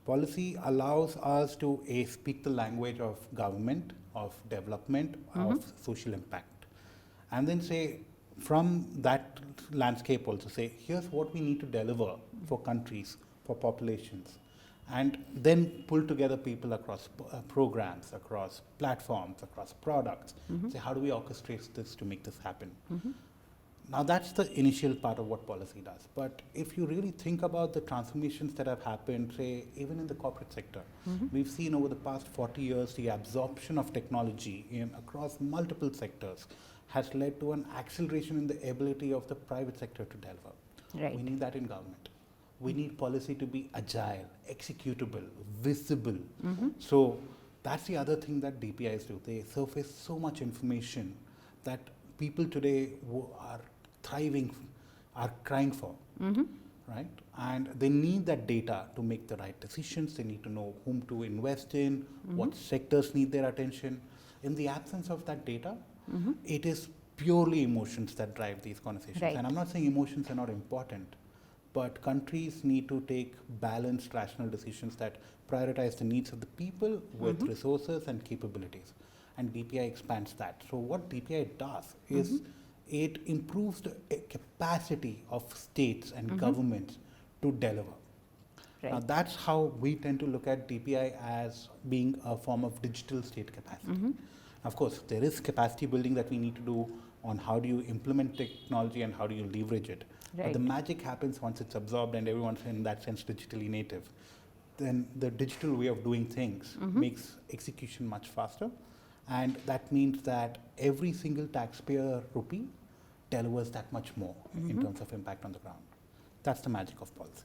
Policy allows us to speak the language of government, of development, of social impact. And then say, from that landscape also say, here's what we need to deliver for countries, for populations. And then pull together people across programs, across platforms, across products. Say, how do we orchestrate this to make this happen? Now that's the initial part of what policy does. But if you really think about the transformations that have happened, say, even in the corporate sector, we've seen over the past 40 years, the absorption of technology across multiple sectors has led to an acceleration in the ability of the private sector to deliver. Right. We need that in government. We need policy to be agile, executable, visible. So that's the other thing that DPIs do. They surface so much information that people today who are thriving are crying for, right? And they need that data to make the right decisions. They need to know whom to invest in, what sectors need their attention. In the absence of that data, it is purely emotions that drive these conversations. Right. And I'm not saying emotions are not important, but countries need to take balanced, rational decisions that prioritize the needs of the people with resources and capabilities. And DPI expands that. So what DPI does is it improves the capacity of states and governments to deliver. Right. Now that's how we tend to look at DPI as being a form of digital state capacity. Of course, there is capacity building that we need to do on how do you implement technology and how do you leverage it. Right. But the magic happens once it's absorbed and everyone's in that sense digitally native. Then the digital way of doing things makes execution much faster. And that means that every single taxpayer rupee delivers that much more in terms of impact on the ground. That's the magic of policy.